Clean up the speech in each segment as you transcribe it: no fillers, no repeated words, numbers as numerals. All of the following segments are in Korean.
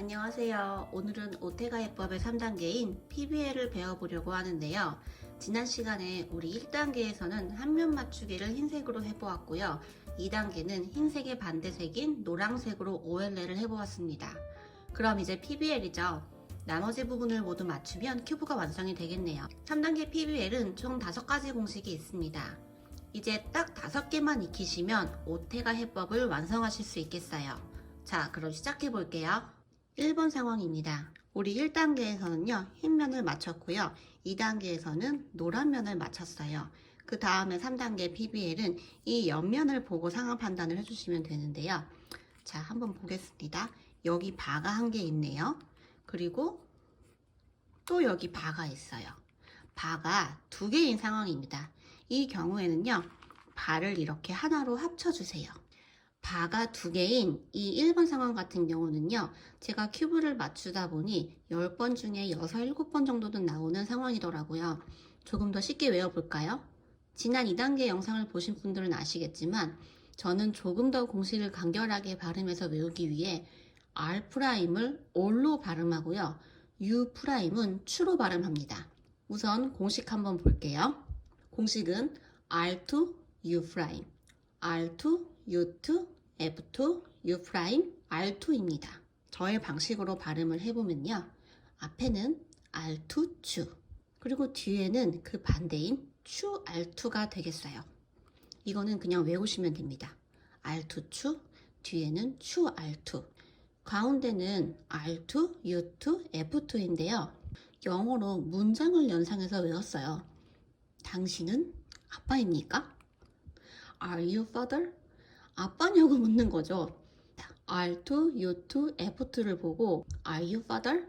안녕하세요. 오늘은 오테가 해법의 3단계인 PBL을 배워보려고 하는데요. 지난 시간에 우리 1단계에서는 한면 맞추기를 흰색으로 해보았고요. 2단계는 흰색의 반대색인 노란색으로 OLL을 해보았습니다. 그럼 이제 PBL이죠. 나머지 부분을 모두 맞추면 큐브가 완성이 되겠네요. 3단계 PBL은 총 5가지 공식이 있습니다. 이제 딱 5개만 익히시면 오테가 해법을 완성하실 수 있겠어요. 자, 그럼 시작해 볼게요. 1번 상황입니다. 우리 1단계에서는요, 흰 면을 맞췄고요. 2단계에서는 노란 면을 맞췄어요. 그 다음에 3단계 PBL은 이 옆면을 보고 상황 판단을 해주시면 되는데요. 자, 한번 보겠습니다. 여기 바가 한 개 있네요. 그리고 또 여기 바가 있어요. 바가 2개인 상황입니다. 이 경우에는요, 바를 이렇게 하나로 합쳐주세요. 바가 2개인 이 1번 상황 같은 경우는요, 제가 큐브를 맞추다 보니 10번 중에 6, 7번 정도는 나오는 상황이더라고요. 조금 더 쉽게 외워볼까요? 지난 2단계 영상을 보신 분들은 아시겠지만 저는 조금 더 공식을 간결하게 발음해서 외우기 위해 R'을 R로 발음하고요, U'은 추로 발음합니다. 우선 공식 한번 볼게요. 공식은 R2, U', R2, U2, F2, U', R2입니다. 저의 방식으로 발음을 해보면요. 앞에는 R2, 추, 그리고 뒤에는 그 반대인 추, R2가 되겠어요. 이거는 그냥 외우시면 됩니다. R2, 추, 뒤에는 추, R2. 가운데는 R2, U2, F2인데요. 영어로 문장을 연상해서 외웠어요. 당신은 아빠입니까? Are you father? 아빠냐고 묻는 거죠. R2, U2, F2를 보고 Are you father?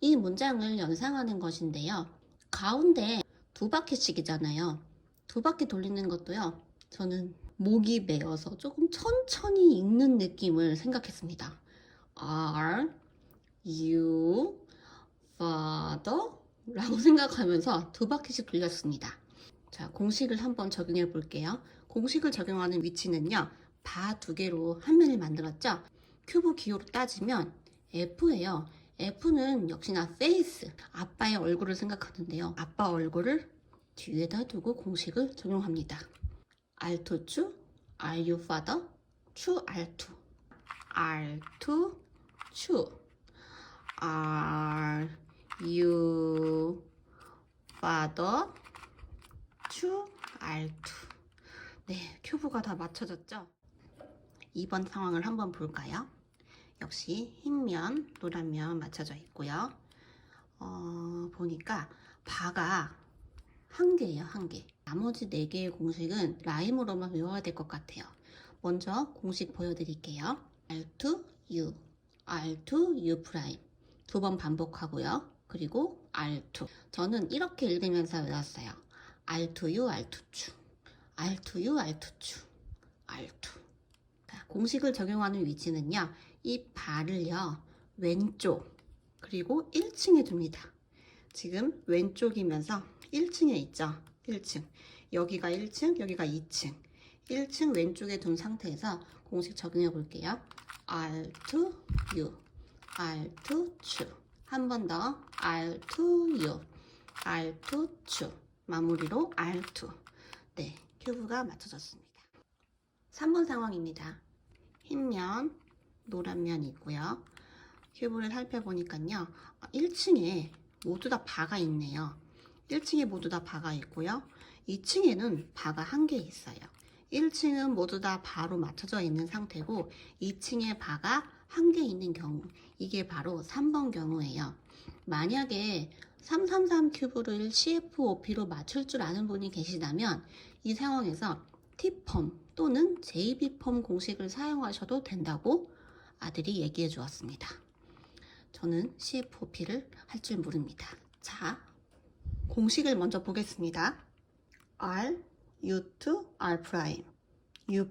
이 문장을 연상하는 것인데요. 가운데 2바퀴씩이잖아요. 2바퀴 돌리는 것도요. 저는 목이 메어서 조금 천천히 읽는 느낌을 생각했습니다. Are you father? 라고 생각하면서 2바퀴씩 돌렸습니다. 자, 공식을 한번 적용해 볼게요. 공식을 적용하는 위치는요, 바 2개로 한 면을 만들었죠. 큐브 기호로 따지면 F예요. F는 역시나 face, 아빠의 얼굴을 생각하는데요. 아빠 얼굴을 뒤에다 두고 공식을 적용합니다. R2 추, Are you father? 추 R2, R2 추, Are you father? 추 R2. 네, 큐브가 다 맞춰졌죠? 2번 상황을 한번 볼까요? 역시 흰면, 노란면 맞춰져 있고요. 보니까 바가 한 개예요, 한 개. 나머지 4개의 공식은 라임으로만 외워야 될 것 같아요. 먼저 공식 보여드릴게요. R2, U, R2, U'. 2번 반복하고요. 그리고 R2. 저는 이렇게 읽으면서 외웠어요. R2U, R2추, R2U, R2추, R2. 공식을 적용하는 위치는요, 이 바를요, 왼쪽, 그리고 1층에 둡니다. 지금 왼쪽이면서 1층에 있죠. 1층. 여기가 1층, 여기가 2층. 1층 왼쪽에 둔 상태에서 공식 적용해 볼게요. R2U, R2추. 한 번 더. R2U, R2추. 마무리로 R2. 네, 큐브가 맞춰졌습니다. 3번 상황입니다. 흰면, 노란면 있고요. 큐브를 살펴보니까요. 1층에 모두 다 바가 있네요. 1층에 모두 다 바가 있고요. 2층에는 바가 한 개 있어요. 1층은 모두 다 바로 맞춰져 있는 상태고 2층에 바가 한 개 있는 경우, 이게 바로 3번 경우예요. 만약에 333 큐브를 CFOP로 맞출 줄 아는 분이 계시다면 이 상황에서 T펌 또는 JB펌 공식을 사용하셔도 된다고 아들이 얘기해 주었습니다. 저는 CFOP를 할 줄 모릅니다. 자, 공식을 먼저 보겠습니다. R, U2, R', U',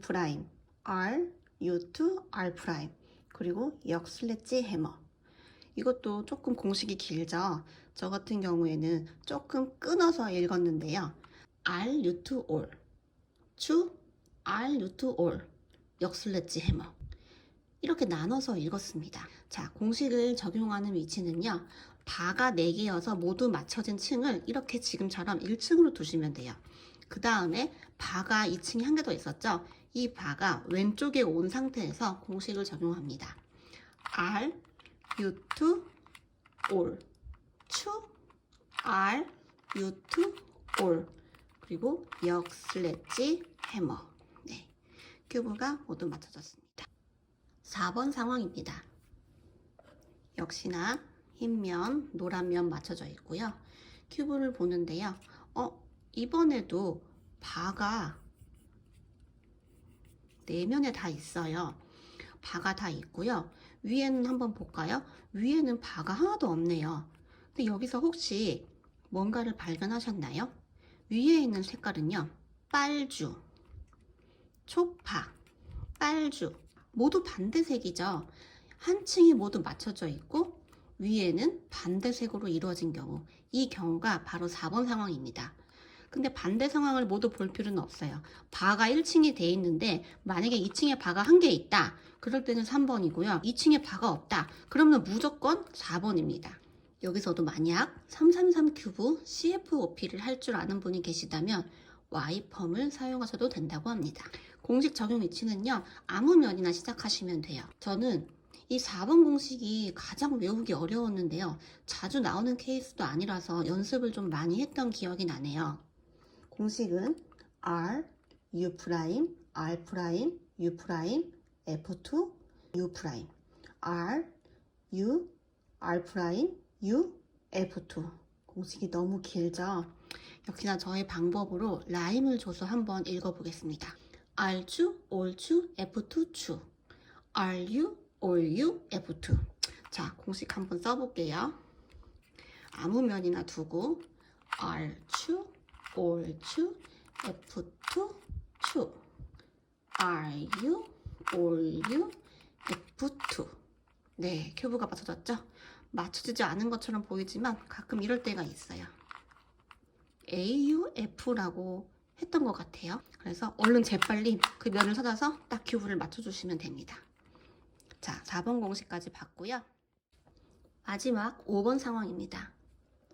R, U2, R', 그리고 역 슬래지 해머. 이것도 조금 공식이 길죠. 저 같은 경우에는 조금 끊어서 읽었는데요. R, U2, all, 추, R, U2, all, 역 슬래지 해머. 이렇게 나눠서 읽었습니다. 자, 공식을 적용하는 위치는요. 바가 4개여서 모두 맞춰진 층을 이렇게 지금처럼 1층으로 두시면 돼요. 그 다음에 바가 2층에 한 개 더 있었죠? 이 바가 왼쪽에 온 상태에서 공식을 적용합니다. R, U to, all. to, R, U to, all. 그리고 역, 슬래지, 해머. 네, 큐브가 모두 맞춰졌습니다. 4번 상황입니다. 역시나 흰 면, 노란 면 맞춰져 있고요. 큐브를 보는데요. 이번에도 바가 4면에 다 있어요. 바가 다 있고요. 위에는 한번 볼까요? 위에는 바가 하나도 없네요. 근데 여기서 혹시 뭔가를 발견하셨나요? 위에 있는 색깔은요. 빨주, 초파, 빨주 모두 반대색이죠. 한 층이 모두 맞춰져 있고 위에는 반대색으로 이루어진 경우, 이 경우가 바로 4번 상황입니다. 근데 반대 상황을 모두 볼 필요는 없어요. 바가 1층이 돼 있는데 만약에 2층에 바가 한 개 있다. 그럴 때는 3번이고요. 2층에 바가 없다. 그러면 무조건 4번입니다. 여기서도 만약 333 큐브 CFOP를 할 줄 아는 분이 계시다면 Y펌을 사용하셔도 된다고 합니다. 공식 적용 위치는요. 아무 면이나 시작하시면 돼요. 저는 이 4번 공식이 가장 외우기 어려웠는데요. 자주 나오는 케이스도 아니라서 연습을 좀 많이 했던 기억이 나네요. 공식은 R, U', R', U', F2, U', R, U, R', U, F2. 공식이 너무 길죠? 역시나 저의 방법으로 라임을 줘서 한번 읽어보겠습니다. R주, Ol주, F2주. RU, OU, F2. 자, 공식 한번 써볼게요. 아무 면이나 두고 R주, Ol주, F2, 주. RU, OU, F2. 네, 큐브가 맞춰졌죠? 맞춰지지 않은 것처럼 보이지만 가끔 이럴 때가 있어요. AUF라고 했던 것 같아요. 그래서 얼른 재빨리 그 면을 찾아서 딱 큐브를 맞춰주시면 됩니다. 자, 4번 공식까지 봤고요. 마지막 5번 상황입니다.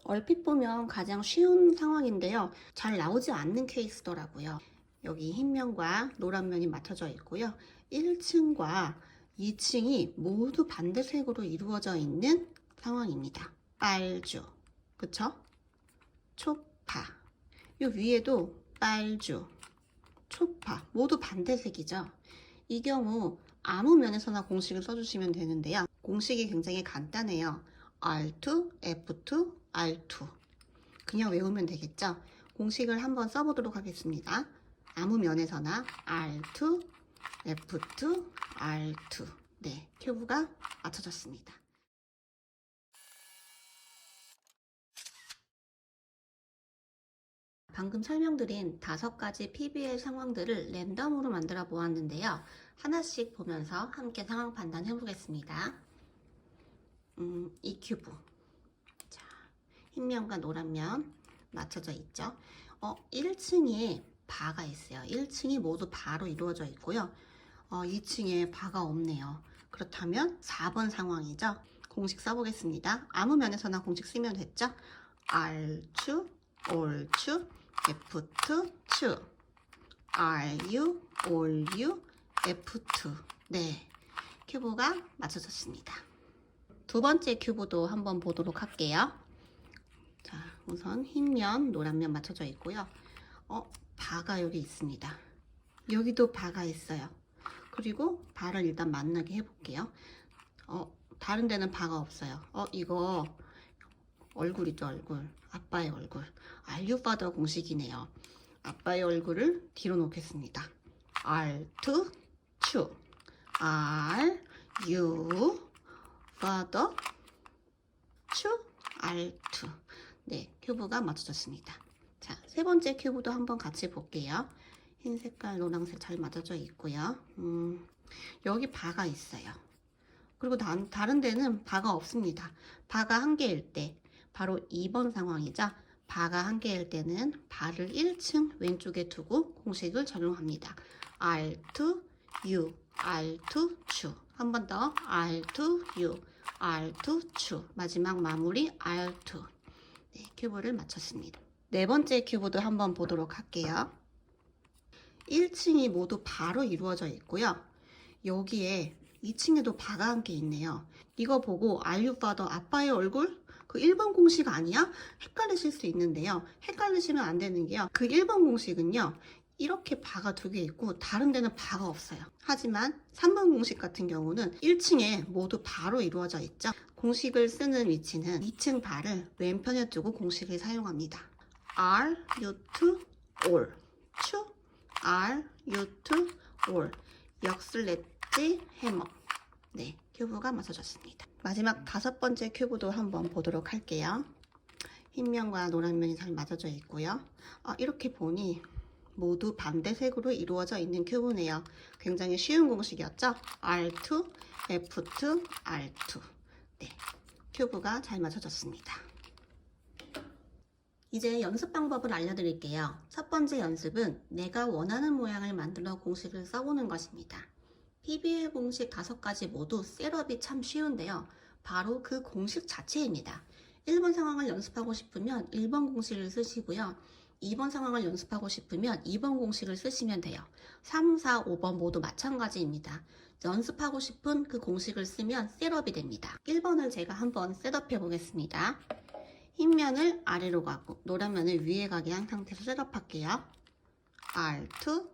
얼핏 보면 가장 쉬운 상황인데요. 잘 나오지 않는 케이스더라고요. 여기 흰 면과 노란 면이 맞춰져 있고요. 1층과 2층이 모두 반대색으로 이루어져 있는 상황입니다. 빨주, 그쵸? 초파, 요 위에도 빨주, 초파 모두 반대색이죠. 이 경우 아무 면에서나 공식을 써주시면 되는데요. 공식이 굉장히 간단해요. R2, F2, R2. 그냥 외우면 되겠죠? 공식을 한번 써보도록 하겠습니다. 아무 면에서나 R2, F2, R2. 네, 큐브가 맞춰졌습니다. 방금 설명드린 5가지 PBL 상황들을 랜덤으로 만들어 보았는데요. 하나씩 보면서 함께 상황 판단해 보겠습니다. 이 큐브. 자, 흰면과 노란면 맞춰져 있죠. 1층에 바가 있어요. 1층이 모두 바로 이루어져 있고요. 2층에 바가 없네요. 그렇다면 4번 상황이죠. 공식 써보겠습니다. 아무 면에서나 공식 쓰면 됐죠. R추, Ol추, F2, 추. RU, OU, F2. 네, 큐브가 맞춰졌습니다. 두 번째 큐브도 한번 보도록 할게요. 자, 우선 흰면, 노란면 맞춰져 있고요. 바가 여기 있습니다. 여기도 바가 있어요. 그리고 바를 일단 만나게 해볼게요. 다른 데는 바가 없어요. 이거 얼굴 있죠, 얼굴. 아빠의 얼굴. RU father 공식이네요. 아빠의 얼굴을 뒤로 놓겠습니다. R2, 추. R, U, father, 추, R2. 네, 큐브가 맞춰졌습니다. 자, 세 번째 큐브도 한번 같이 볼게요. 흰 색깔, 노란색 잘 맞춰져 있고요. 여기 바가 있어요. 그리고 다른 데는 바가 없습니다. 바가 한 개일 때, 바로 2번 상황이죠. 바가 한 개일 때는 바를 1층 왼쪽에 두고 공식을 적용합니다. R2, U, R2, 추. 한 번 더 R2, U, R2, 추. 마지막 마무리 R2. 네, 큐브를 맞췄습니다. 네 번째 큐브도 한번 보도록 할게요. 1층이 모두 바로 이루어져 있고요. 여기에 2층에도 바가 함께 있네요. 이거 보고 Are you father? 아빠의 얼굴? 그 1번 공식 아니야? 헷갈리실 수 있는데요. 헷갈리시면 안 되는 게요. 그 1번 공식은요. 이렇게 바가 두 개 있고 다른 데는 바가 없어요. 하지만 3번 공식 같은 경우는 1층에 모두 바로 이루어져 있죠. 공식을 쓰는 위치는 2층 바를 왼편에 두고 공식을 사용합니다. Are you to all? to Are you to all? 역슬랬지 해머. 네, 큐브가 맞춰졌습니다. 마지막 5번째 큐브도 한번 보도록 할게요. 흰 면과 노란 면이 잘 맞아져 있고요. 이렇게 보니 모두 반대색으로 이루어져 있는 큐브네요. 굉장히 쉬운 공식이었죠? R2, F2, R2. 네, 큐브가 잘 맞춰졌습니다. 이제 연습 방법을 알려드릴게요. 첫 번째 연습은 내가 원하는 모양을 만들어 공식을 써보는 것입니다. PBL 공식 5가지 모두 셋업이 참 쉬운데요. 바로 그 공식 자체입니다. 1번 상황을 연습하고 싶으면 1번 공식을 쓰시고요. 2번 상황을 연습하고 싶으면 2번 공식을 쓰시면 돼요. 3, 4, 5번 모두 마찬가지입니다. 연습하고 싶은 그 공식을 쓰면 셋업이 됩니다. 1번을 제가 한번 셋업해 보겠습니다. 흰 면을 아래로 가고 노란 면을 위에 가게 한 상태에서 셋업할게요. R2,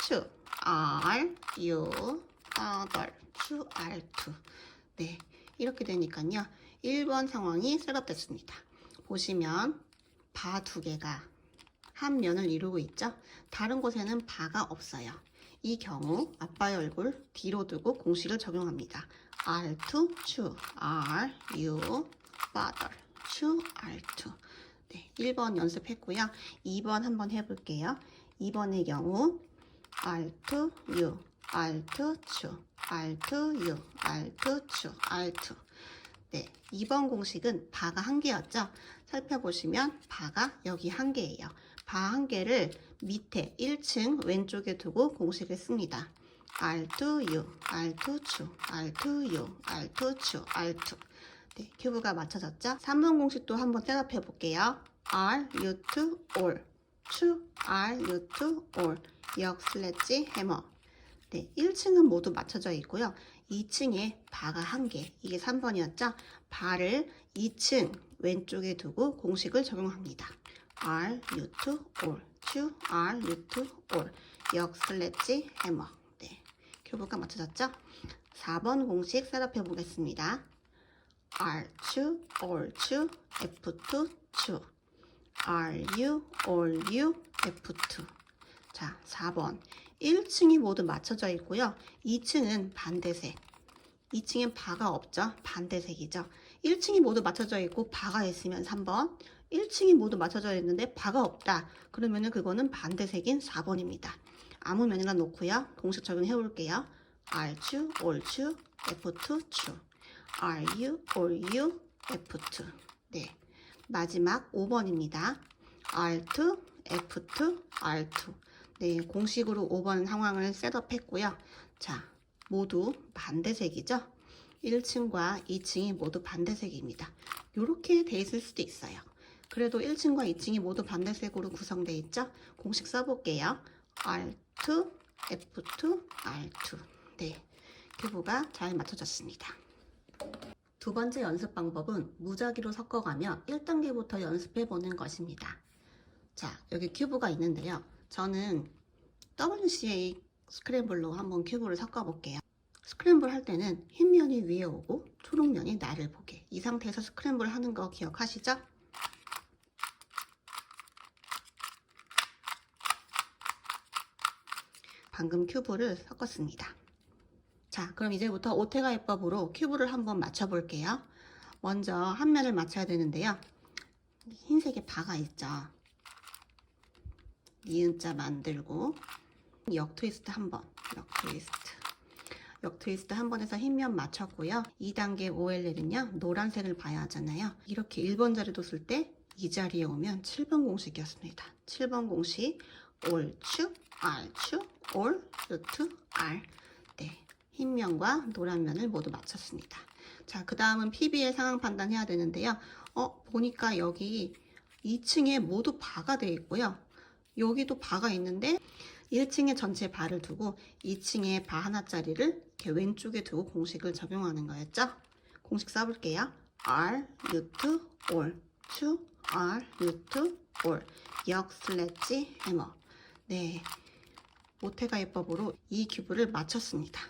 추, R, U, other, 추, R2. 네, 이렇게 되니까요. 1번 상황이 셋업됐습니다. 보시면 바 두 개가 한 면을 이루고 있죠. 다른 곳에는 바가 없어요. 이 경우 아빠의 얼굴 뒤로 두고 공식을 적용합니다. R2, 추, R, U, father, 추, R2. 네, 1번 연습했고요. 2번 한번 해볼게요. 2번의 경우 R2, U, R2, 추, R2, U, R2, 추, R2. 네, 2번 공식은 바가 한 개였죠. 살펴보시면 바가 여기 한 개예요. 바 한 개를 밑에 1층 왼쪽에 두고 공식을 씁니다. R2U, R2 추, R2U, R2 추, R2. 네, 큐브가 맞춰졌죠? 3번 공식도 한번 셋업해 볼게요. R, U to all, 추, R, U to all, 역 슬래지 해머. 네, 1층은 모두 맞춰져 있고요. 2층에 바가 한 개, 이게 3번이었죠? 바를 2층 왼쪽에 두고 공식을 적용합니다. R, U to all, 추, R, U to all, 역 슬래지 해머. 네, 큐브가 맞춰졌죠? 4번 공식 셋업해 보겠습니다. R2, all2, F2, 추. RU, allU, F2. 자, 4번. 1층이 모두 맞춰져 있고요. 2층은 반대색. 2층엔 바가 없죠? 반대색이죠. 1층이 모두 맞춰져 있고 바가 있으면 3번. 1층이 모두 맞춰져 있는데 바가 없다. 그러면은 그거는 반대색인 4번입니다. 아무 면이나 놓고요. 공식 적용해 볼게요. R2, all2, F2, 추. RU, allU, F2. 네, 마지막 5번입니다. R2, F2, R2. 네, 공식으로 5번 상황을 셋업했고요. 자, 모두 반대색이죠? 1층과 2층이 모두 반대색입니다. 이렇게 돼 있을 수도 있어요. 그래도 1층과 2층이 모두 반대색으로 구성되어 있죠? 공식 써볼게요. R2, F2, R2. 네, 큐브가 잘 맞춰졌습니다. 두 번째 연습 방법은 무작위로 섞어가며 1단계부터 연습해보는 것입니다. 자, 여기 큐브가 있는데요. 저는 WCA 스크램블로 한번 큐브를 섞어볼게요. 스크램블 할 때는 흰 면이 위에 오고 초록 면이 나를 보게. 이 상태에서 스크램블 하는 거 기억하시죠? 방금 큐브를 섞었습니다. 자, 그럼 이제부터 오테가 해법으로 큐브를 한번 맞춰볼게요. 먼저 한 면을 맞춰야 되는데요. 흰색에 바가 있죠. 니은자 만들고 역 트위스트 한번, 역 트위스트 한 번 해서 흰면 맞췄고요. 2단계 OLL은요, 노란색을 봐야 하잖아요. 이렇게 1번 자리 뒀을 때 이 자리에 오면 7번 공식이었습니다. 7번 공식, all, 추, r, 추, all, 루트, r. 네, 흰 면과 노란 면을 모두 맞췄습니다. 자, 그 다음은 PBL 상황 판단해야 되는데요. 보니까 여기 2층에 모두 바가 되어 있고요. 여기도 바가 있는데 1층에 전체 바를 두고 2층에 바 하나짜리를 이렇게 왼쪽에 두고 공식을 적용하는 거였죠. 공식 써볼게요. R 루트 올 to R 루트 올 역 슬래지 해머. 네, 오테가 해법으로 이 큐브를 맞췄습니다.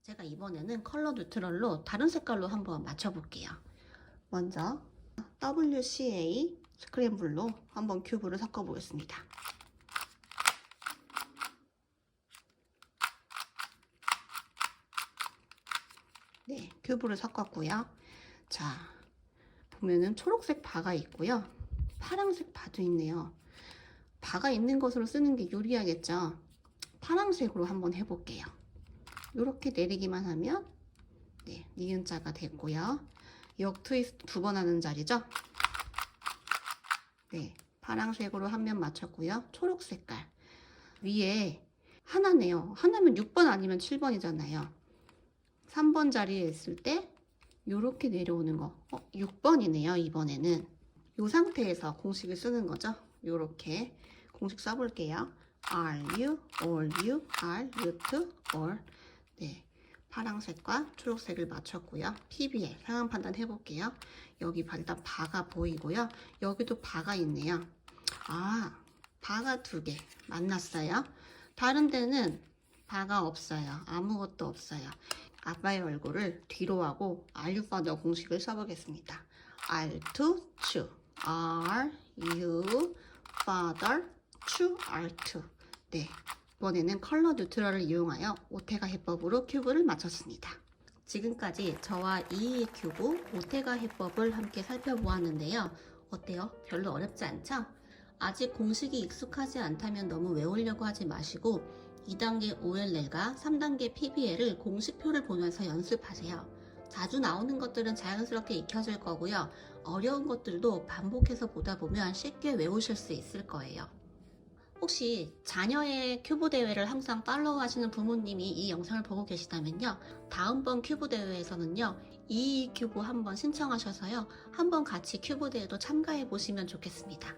제가 이번에는 컬러 뉴트럴로 다른 색깔로 한번 맞춰볼게요. 먼저 WCA 스크램블로 한번 큐브를 섞어 보겠습니다. 네, 큐브를 섞었고요. 자, 보면은 초록색 바가 있고요. 파란색 바도 있네요. 바가 있는 것으로 쓰는 게 유리하겠죠. 파란색으로 한번 해볼게요. 이렇게 내리기만 하면 네, 니은자가 됐고요. 역 트위스트 2번 하는 자리죠. 네, 파란색으로 한 면 맞췄고요. 초록 색깔 위에 하나네요. 하나면 6번 아니면 7번이잖아요. 3번 자리에 있을 때 이렇게 내려오는 거 6번이네요. 이번에는 이 상태에서 공식을 쓰는 거죠. 이렇게 공식 써볼게요. Are you, all you, are, root, all. 네, 파란색과 초록색을 맞췄고요. PBL 상황 판단 해볼게요. 여기 일단 바가 보이고요. 여기도 바가 있네요. 바가 2개 만났어요. 다른 데는 바가 없어요. 아무것도 없어요. 아빠의 얼굴을 뒤로 하고 Are you father 공식을 써보겠습니다. Are to true. Are you father true are to. 네, 이번에는 컬러 뉴트럴을 이용하여 오테가 해법으로 큐브를 맞췄습니다. 지금까지 저와 이의 큐브 오테가 해법을 함께 살펴보았는데요. 어때요? 별로 어렵지 않죠? 아직 공식이 익숙하지 않다면 너무 외우려고 하지 마시고 2단계 OLL과 3단계 PBL을 공식표를 보면서 연습하세요. 자주 나오는 것들은 자연스럽게 익혀질 거고요. 어려운 것들도 반복해서 보다 보면 쉽게 외우실 수 있을 거예요. 혹시 자녀의 큐브 대회를 항상 팔로우 하시는 부모님이 이 영상을 보고 계시다면요. 다음번 큐브 대회에서는요. 이 큐브 한번 신청하셔서요. 한번 같이 큐브 대회도 참가해 보시면 좋겠습니다.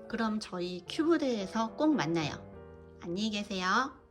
그럼 저희 큐브 대회에서 꼭 만나요. 안녕히 계세요.